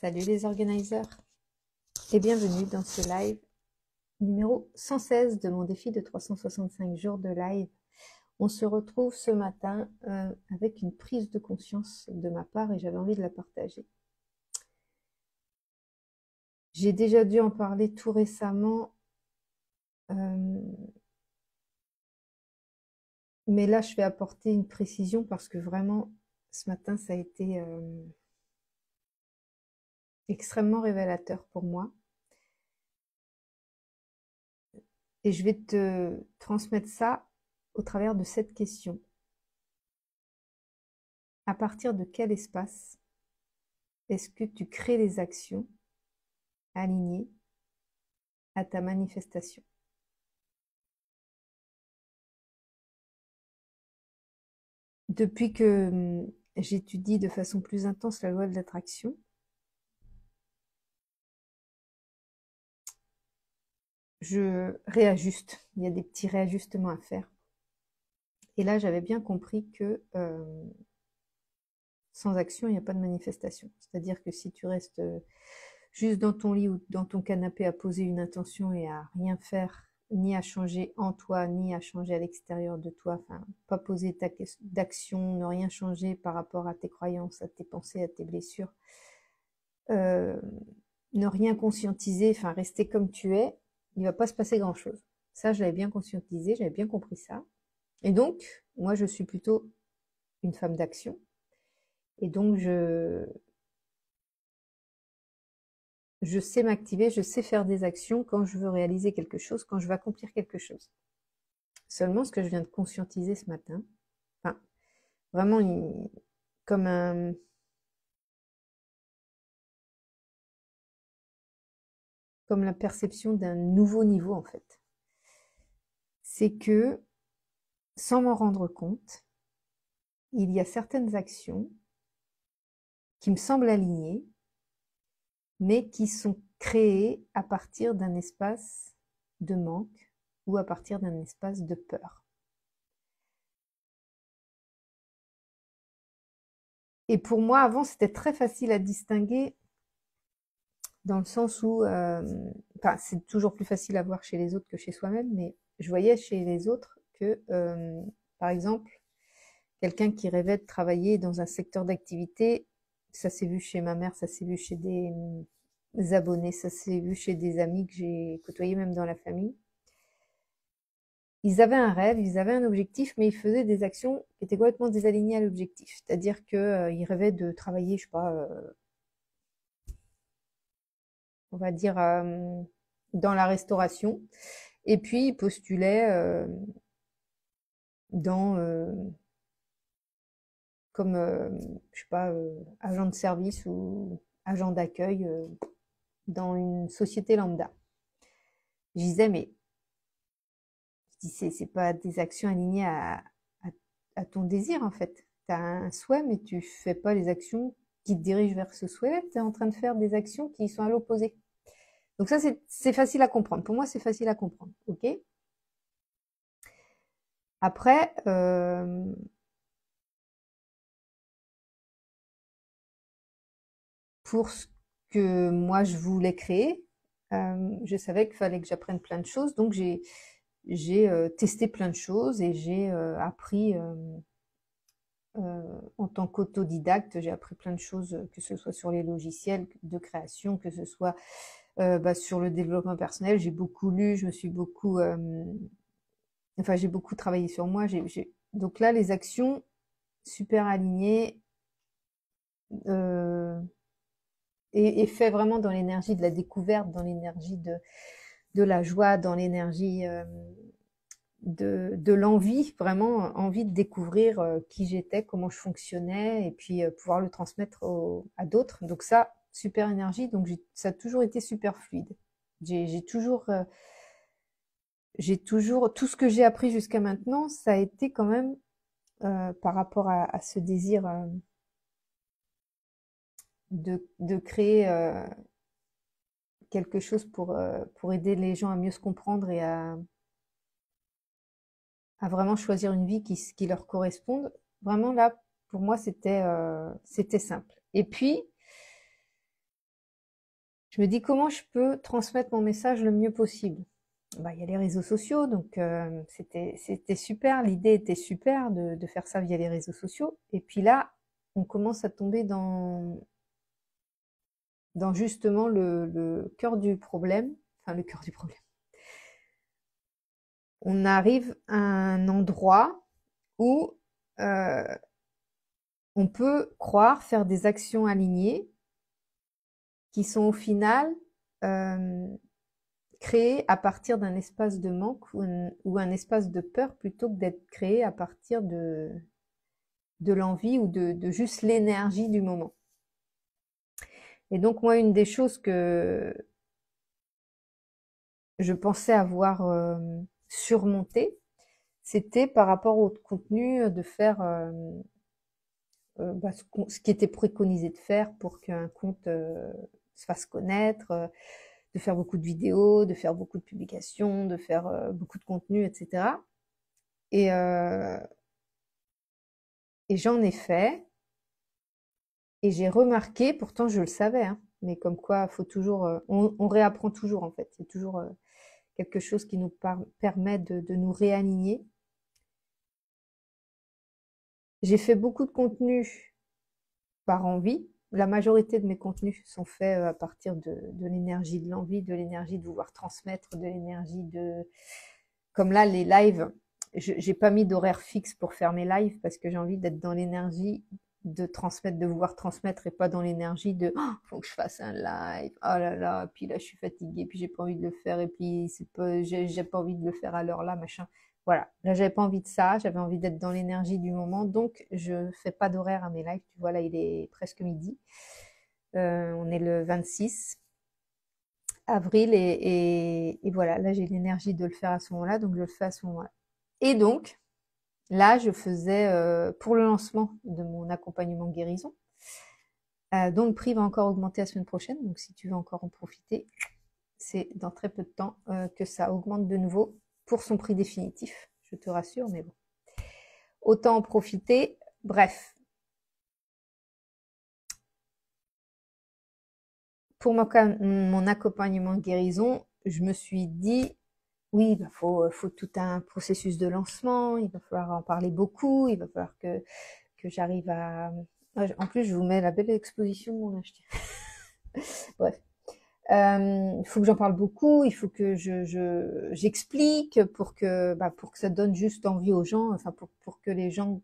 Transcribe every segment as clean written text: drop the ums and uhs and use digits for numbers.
Salut les organiseurs et bienvenue dans ce live numéro 116 de mon défi de 365 jours de live. On se retrouve ce matin avec une prise de conscience de ma part et j'avais envie de la partager. J'ai déjà dû en parler tout récemment, mais là je vais apporter une précision parce que vraiment ce matin ça a été extrêmement révélateur pour moi. Et je vais te transmettre ça au travers de cette question. À partir de quel espace est-ce que tu crées les actions alignées à ta manifestation? Depuis que j'étudie de façon plus intense la loi de l'attraction, je réajuste. Il y a des petits réajustements à faire. Et là, j'avais bien compris que sans action, il n'y a pas de manifestation. C'est-à-dire que si tu restes juste dans ton lit ou dans ton canapé à poser une intention et à rien faire, ni à changer en toi, ni à changer à l'extérieur de toi, enfin, pas poser d'action, ne rien changer par rapport à tes croyances, à tes pensées, à tes blessures, ne rien conscientiser, enfin, rester comme tu es, il va pas se passer grand-chose. Ça, je l'avais bien conscientisé, j'avais bien compris ça. Et donc, moi, je suis plutôt une femme d'action. Et donc, je sais m'activer, je sais faire des actions quand je veux réaliser quelque chose, quand je veux accomplir quelque chose. Seulement, ce que je viens de conscientiser ce matin, enfin, vraiment comme comme la perception d'un nouveau niveau en fait, c'est que sans m'en rendre compte, il y a certaines actions qui me semblent alignées, mais qui sont créées à partir d'un espace de manque ou à partir d'un espace de peur. Et pour moi, avant, c'était très facile à distinguer dans le sens où, enfin, c'est toujours plus facile à voir chez les autres que chez soi-même, mais je voyais chez les autres que, par exemple, quelqu'un qui rêvait de travailler dans un secteur d'activité, ça s'est vu chez ma mère, ça s'est vu chez des abonnés, ça s'est vu chez des amis que j'ai côtoyés même dans la famille. Ils avaient un rêve, ils avaient un objectif, mais ils faisaient des actions qui étaient complètement désalignées à l'objectif. C'est-à-dire qu'ils rêvaient de travailler, je sais pas, on va dire dans la restauration, et puis ils postulaient dans comme je sais pas agent de service ou agent d'accueil dans une société lambda. Je disais mais c'est pas des actions alignées à ton désir en fait. Tu as un souhait mais tu fais pas les actions qui te dirigent vers ce souhait-là, tu es en train de faire des actions qui sont à l'opposé. Donc ça c'est facile à comprendre. Pour moi c'est facile à comprendre, ok? Après pour ce que moi je voulais créer, je savais qu'il fallait que j'apprenne plein de choses, donc j'ai testé plein de choses et j'ai appris en tant qu'autodidacte, j'ai appris plein de choses, que ce soit sur les logiciels de création, que ce soit sur le développement personnel. J'ai beaucoup lu, je me suis beaucoup, enfin j'ai beaucoup travaillé sur moi. Donc là, les actions super alignées et fait vraiment dans l'énergie de la découverte, dans l'énergie de la joie, dans l'énergie de l'envie, vraiment envie de découvrir qui j'étais, comment je fonctionnais, et puis pouvoir le transmettre à d'autres. Donc ça, super énergie, donc ça a toujours été super fluide. J'ai toujours, tout ce que j'ai appris jusqu'à maintenant, ça a été quand même par rapport à ce désir de créer quelque chose pour aider les gens à mieux se comprendre et à vraiment choisir une vie qui leur corresponde. Vraiment là, pour moi, c'était simple. Et puis, je me dis comment je peux transmettre mon message le mieux possible. Bah, il y a les réseaux sociaux, donc c'était super, l'idée était super de faire ça via les réseaux sociaux. Et puis là, on commence à tomber dans justement le cœur du problème, enfin le cœur du problème. On arrive à un endroit où on peut croire faire des actions alignées qui sont au final créées à partir d'un espace de manque ou un espace de peur plutôt que d'être créé à partir de l'envie ou de juste l'énergie du moment. Et donc moi, une des choses que je pensais avoir surmonté, c'était par rapport au contenu de faire ce qui était préconisé de faire pour qu'un compte se fasse connaître, de faire beaucoup de vidéos, de faire beaucoup de publications, de faire beaucoup de contenu, etc. Et j'en ai fait, et j'ai remarqué, pourtant je le savais, hein, mais comme quoi faut toujours, on réapprend toujours en fait, c'est toujours quelque chose qui nous permet de nous réaligner. J'ai fait beaucoup de contenu par envie. La majorité de mes contenus sont faits à partir de l'énergie de l'envie, de l'énergie de vouloir transmettre, de l'énergie de... Comme là, les lives, j'ai pas mis d'horaire fixe pour faire mes lives parce que j'ai envie d'être dans l'énergie de transmettre, de vouloir transmettre et pas dans l'énergie de oh, faut que je fasse un live, oh là là, puis là je suis fatiguée, puis j'ai pas envie de le faire et puis c'est pas, j'ai pas envie de le faire à l'heure là, machin. Voilà, là j'avais pas envie de ça, j'avais envie d'être dans l'énergie du moment, donc je fais pas d'horaire à mes lives. Tu vois là, il est presque midi, on est le 26 avril et voilà, là j'ai l'énergie de le faire à ce moment-là, donc je le fais à ce moment-là. Et donc là, je faisais pour le lancement de mon accompagnement guérison, dont le prix va encore augmenter la semaine prochaine, donc si tu veux encore en profiter, c'est dans très peu de temps que ça augmente de nouveau pour son prix définitif, je te rassure, mais bon. Autant en profiter. Bref. Pour mon accompagnement de guérison, je me suis dit, oui, bah faut tout un processus de lancement, il va falloir en parler beaucoup, il va falloir que j'arrive à... En plus, je vous mets la belle exposition, mon acheté. Bref. Il faut que j'en parle beaucoup, il faut que j'explique pour que ça donne juste envie aux gens, enfin pour que les gens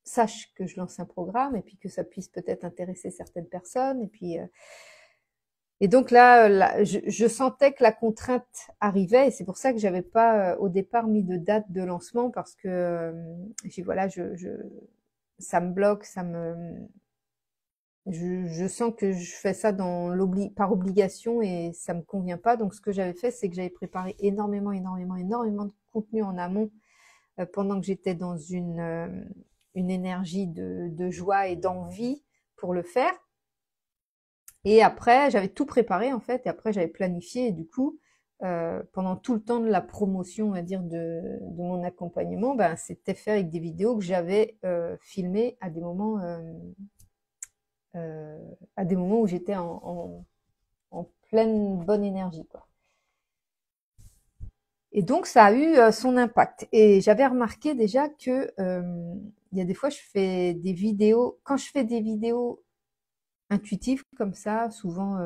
sachent que je lance un programme et puis que ça puisse peut-être intéresser certaines personnes et donc là, je sentais que la contrainte arrivait et c'est pour ça que j'avais pas au départ mis de date de lancement parce que j'ai voilà, ça me bloque, je sens que je fais ça par obligation et ça me convient pas. Donc ce que j'avais fait, c'est que j'avais préparé énormément de contenu en amont pendant que j'étais dans une énergie de joie et d'envie pour le faire. Et après, j'avais tout préparé en fait, et après j'avais planifié, et du coup, pendant tout le temps de la promotion, on va dire, de mon accompagnement, ben, c'était fait avec des vidéos que j'avais filmées à des moments où j'étais en pleine bonne énergie, quoi. Et donc ça a eu son impact. Et j'avais remarqué déjà que il y a des fois je fais des vidéos, quand je fais des vidéos intuitive comme ça, souvent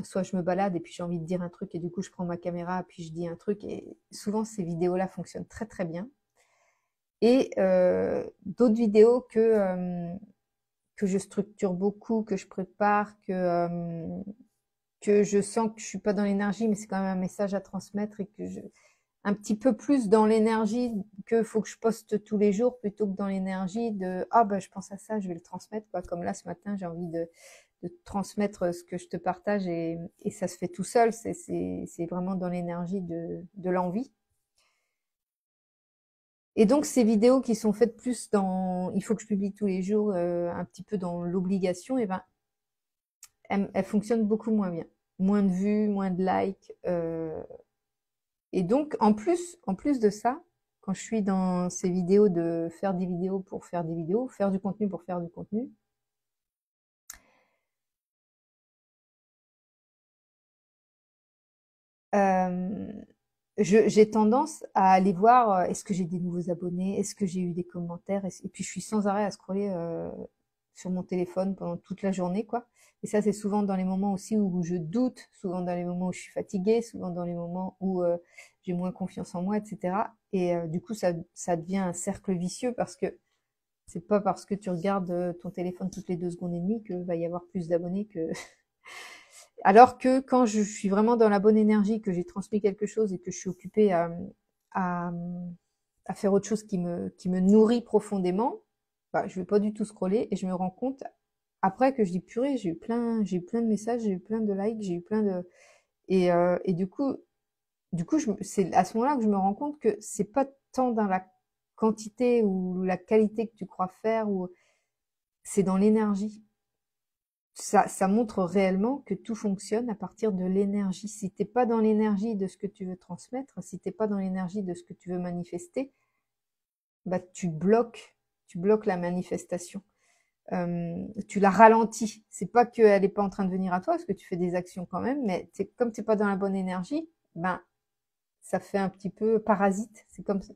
soit je me balade et puis j'ai envie de dire un truc et du coup je prends ma caméra puis je dis un truc et souvent ces vidéos-là fonctionnent très très bien. Et d'autres vidéos que je structure beaucoup, que je prépare, que je sens que je suis pas dans l'énergie mais c'est quand même un message à transmettre et que un petit peu plus dans l'énergie que faut que je poste tous les jours plutôt que dans l'énergie de ah bah je pense à ça, je vais le transmettre quoi. Comme là ce matin j'ai envie de transmettre ce que je te partage et ça se fait tout seul, c'est vraiment dans l'énergie de l'envie. Et donc ces vidéos qui sont faites plus dans il faut que je publie tous les jours, un petit peu dans l'obligation, et ben elles fonctionnent beaucoup moins bien, moins de vues, moins de likes, et donc en plus de ça, quand je suis dans ces vidéos de faire des vidéos pour faire des vidéos, faire du contenu pour faire du contenu, j'ai tendance à aller voir, est-ce que j'ai des nouveaux abonnés, est-ce que j'ai eu des commentaires, et puis je suis sans arrêt à scroller sur mon téléphone pendant toute la journée, quoi. Et ça, c'est souvent dans les moments aussi où je doute, souvent dans les moments où je suis fatiguée, souvent dans les moments où j'ai moins confiance en moi, etc. Et du coup, ça devient un cercle vicieux parce que c'est pas parce que tu regardes ton téléphone toutes les 2 secondes et demie que va y avoir plus d'abonnés que... Alors que quand je suis vraiment dans la bonne énergie, que j'ai transmis quelque chose et que je suis occupée à, à faire autre chose qui me nourrit profondément, bah, je vais pas du tout scroller et je me rends compte après que je dis purée, j'ai eu plein de messages, j'ai eu plein de likes, j'ai eu plein de et du coup c'est à ce moment-là que je me rends compte que c'est pas tant dans la quantité ou la qualité que tu crois faire ou c'est dans l'énergie. Ça montre réellement que tout fonctionne à partir de l'énergie. Si t'es pas dans l'énergie de ce que tu veux transmettre, si t'es pas dans l'énergie de ce que tu veux manifester, bah tu bloques la manifestation. Tu la ralentis. C'est pas qu'elle est pas en train de venir à toi, parce que tu fais des actions quand même, mais comme t'es pas dans la bonne énergie, ben ça fait un petit peu parasite.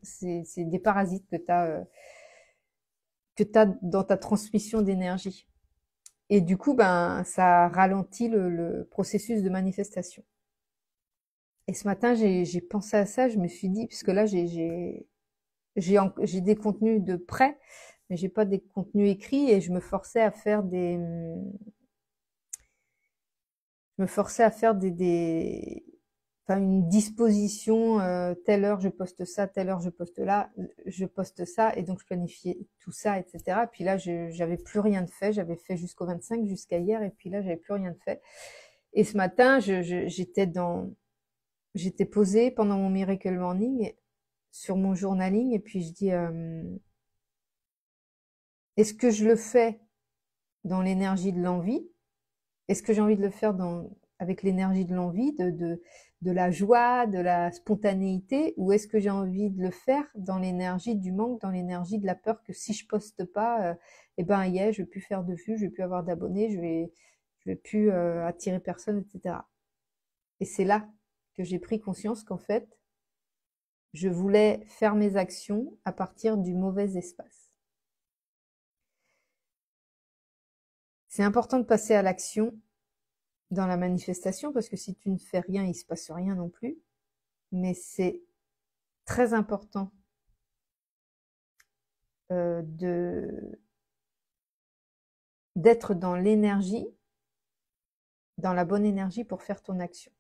C'est des parasites que t'as dans ta transmission d'énergie. Et du coup, ben ça ralentit le processus de manifestation. Et ce matin, j'ai pensé à ça, je me suis dit, puisque là j'ai des contenus de prêt, mais j'ai pas des contenus écrits et je me forçais à faire enfin, une disposition, telle heure je poste ça, telle heure je poste là, je poste ça, et donc je planifiais tout ça, etc. Puis là, j'avais plus rien de fait, j'avais fait jusqu'au 25, jusqu'à hier, et puis là, j'avais plus rien de fait. Et ce matin, j'étais posée pendant mon Miracle Morning sur mon journaling, et puis je dis, est-ce que je le fais dans l'énergie de l'envie? Est-ce que j'ai envie de le faire avec l'énergie de l'envie, de la joie, de la spontanéité, ou est-ce que j'ai envie de le faire dans l'énergie du manque, dans l'énergie de la peur que si je poste pas, eh ben yeah, je vais plus faire de vues, je vais plus avoir d'abonnés, je vais plus attirer personne, etc. Et c'est là que j'ai pris conscience qu'en fait, je voulais faire mes actions à partir du mauvais espace. C'est important de passer à l'action dans la manifestation, parce que si tu ne fais rien, il se passe rien non plus. Mais c'est très important d'être dans l'énergie, dans la bonne énergie pour faire ton action.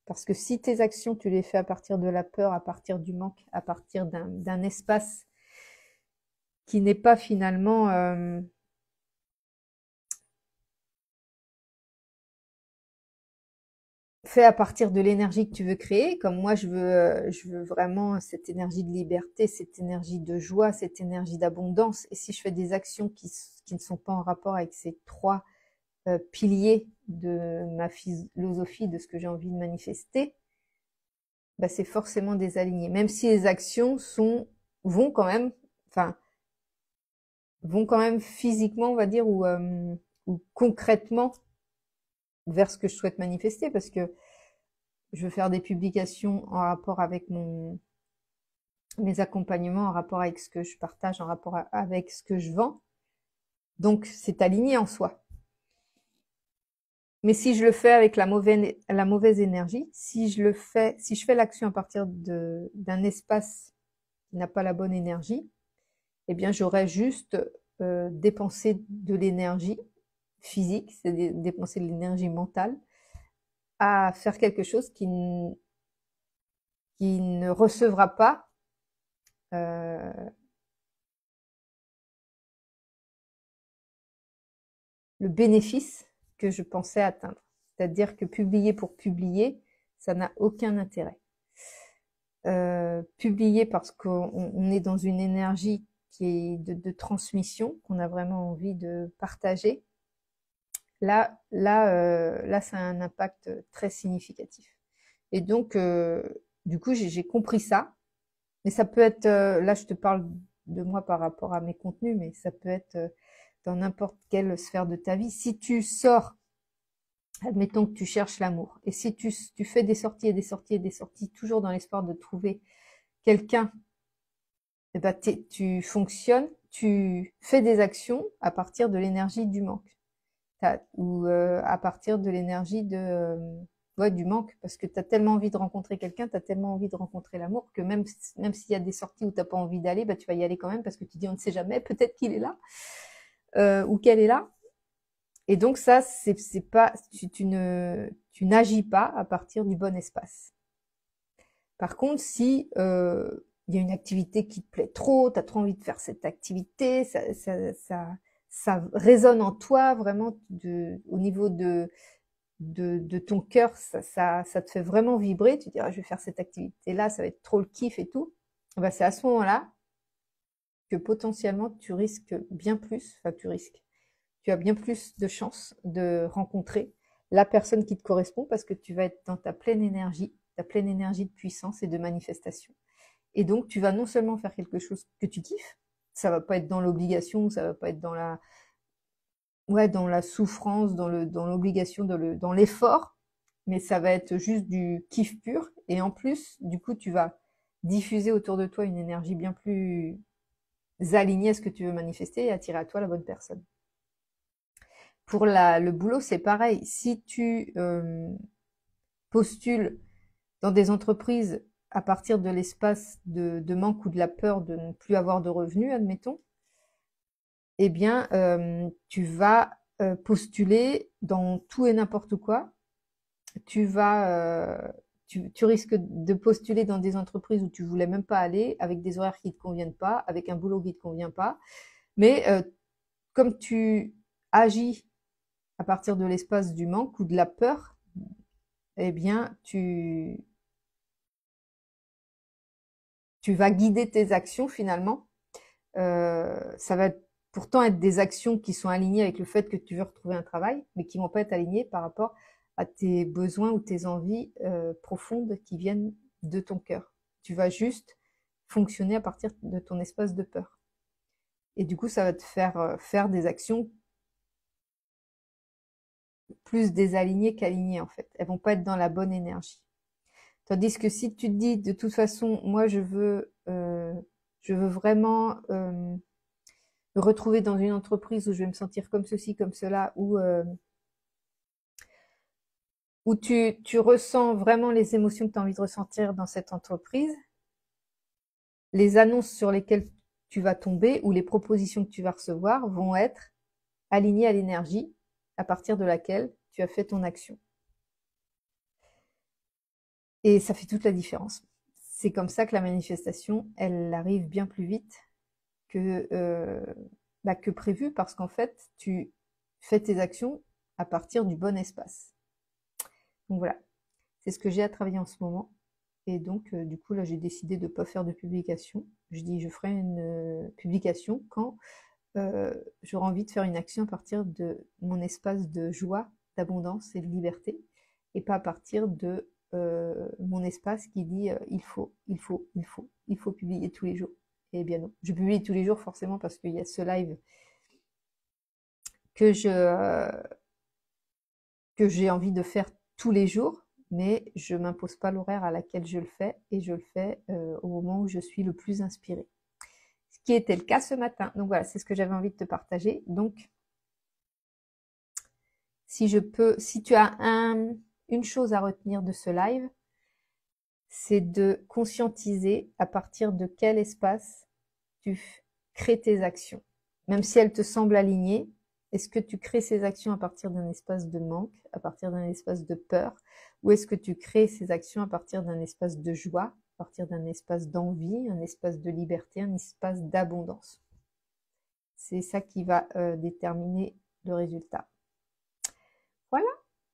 Parce que si tes actions, tu les fais à partir de la peur, à partir du manque, à partir d'un espace qui n'est pas finalement fait à partir de l'énergie que tu veux créer, comme moi je veux vraiment cette énergie de liberté, cette énergie de joie, cette énergie d'abondance. Et si je fais des actions qui ne sont pas en rapport avec ces trois piliers de ma philosophie, de ce que j'ai envie de manifester, bah c'est forcément désaligné. Même si les actions vont quand même, enfin, vont quand même physiquement, on va dire, ou concrètement vers ce que je souhaite manifester, parce que je veux faire des publications en rapport avec mes accompagnements, en rapport avec ce que je partage, en rapport avec ce que je vends. Donc, c'est aligné en soi. Mais si je le fais avec la mauvaise énergie, si je fais l'action à partir d'un espace qui n'a pas la bonne énergie, eh bien, j'aurais juste dépensé de l'énergie physique, c'est dépenser de l'énergie mentale, à faire quelque chose qui ne recevra pas le bénéfice que je pensais atteindre. C'est-à-dire que publier pour publier, ça n'a aucun intérêt. Publier parce qu'on est dans une énergie qui est de transmission, qu'on a vraiment envie de partager, là, ça a un impact très significatif. Et donc, du coup, j'ai compris ça. Mais ça peut être, là, je te parle de moi par rapport à mes contenus, mais ça peut être dans n'importe quelle sphère de ta vie. Si tu sors Admettons que tu cherches l'amour. Et si tu fais des sorties et des sorties et des sorties, toujours dans l'espoir de trouver quelqu'un, eh ben, tu fonctionnes, tu fais des actions à partir de l'énergie du manque. Ou à partir de l'énergie ouais, du manque. Parce que tu as tellement envie de rencontrer quelqu'un, tu as tellement envie de rencontrer l'amour, que même s'il y a des sorties où tu n'as pas envie d'aller, bah, tu vas y aller quand même parce que tu dis on ne sait jamais, peut-être qu'il est là, ou qu'elle est là. Et donc ça, c'est pas, tu n'agis pas à partir du bon espace. Par contre, si il y a une activité qui te plaît trop, tu as trop envie de faire cette activité, ça résonne en toi vraiment au niveau de ton cœur, ça te fait vraiment vibrer. Tu te dis, ah, je vais faire cette activité-là, ça va être trop le kiff et tout. Ben, c'est à ce moment-là que potentiellement tu risques bien plus, enfin tu as bien plus de chances de rencontrer la personne qui te correspond parce que tu vas être dans ta pleine énergie de puissance et de manifestation. Et donc, tu vas non seulement faire quelque chose que tu kiffes, ça va pas être dans l'obligation, ça va pas être dans dans la souffrance, dans l'obligation, dans l'effort, mais ça va être juste du kiff pur. Et en plus, du coup, tu vas diffuser autour de toi une énergie bien plus alignée à ce que tu veux manifester et attirer à toi la bonne personne. Pour le boulot, c'est pareil. Si tu postules dans des entreprises à partir de l'espace de manque ou de la peur de ne plus avoir de revenus, admettons, eh bien, tu vas postuler dans tout et n'importe quoi. Tu risques de postuler dans des entreprises où tu voulais même pas aller, avec des horaires qui te conviennent pas, avec un boulot qui te convient pas. Mais comme tu agis à partir de l'espace du manque ou de la peur, eh bien, tu vas guider tes actions finalement. Ça va pourtant être des actions qui sont alignées avec le fait que tu veux retrouver un travail, mais qui vont pas être alignées par rapport à tes besoins ou tes envies profondes qui viennent de ton cœur. Tu vas juste fonctionner à partir de ton espace de peur. Et du coup, ça va te faire faire des actions plus désalignées qu'alignées en fait. Elles vont pas être dans la bonne énergie. Tandis que si tu te dis de toute façon, moi je veux vraiment me retrouver dans une entreprise où je vais me sentir comme ceci, comme cela, où tu ressens vraiment les émotions que tu as envie de ressentir dans cette entreprise, les annonces sur lesquelles tu vas tomber ou les propositions que tu vas recevoir vont être alignées à l'énergie à partir de laquelle tu as fait ton action. Et ça fait toute la différence. C'est comme ça que la manifestation, elle arrive bien plus vite que prévu, parce qu'en fait, tu fais tes actions à partir du bon espace. Donc voilà, c'est ce que j'ai à travailler en ce moment. Et donc, du coup, là, j'ai décidé de ne pas faire de publication. Je dis, je ferai une publication quand j'aurai envie de faire une action à partir de mon espace de joie, d'abondance et de liberté, et pas à partir de mon espace qui dit il faut publier tous les jours. Eh bien non, je publie tous les jours forcément parce qu'il y a ce live que j'ai envie de faire tous les jours, mais je m'impose pas l'horaire à laquelle je le fais, et je le fais au moment où je suis le plus inspirée. Ce qui était le cas ce matin. Donc voilà, c'est ce que j'avais envie de te partager. Donc, si tu as une chose à retenir de ce live, c'est de conscientiser à partir de quel espace tu crées tes actions. Même si elles te semblent alignées, est-ce que tu crées ces actions à partir d'un espace de manque, à partir d'un espace de peur, ou est-ce que tu crées ces actions à partir d'un espace de joie, à partir d'un espace d'envie, un espace de liberté, un espace d'abondance? C'est ça qui va déterminer le résultat. Voilà,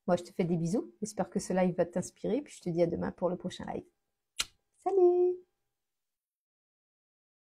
moi je te fais des bisous, j'espère que ce live va t'inspirer, puis je te dis à demain pour le prochain live. Salut!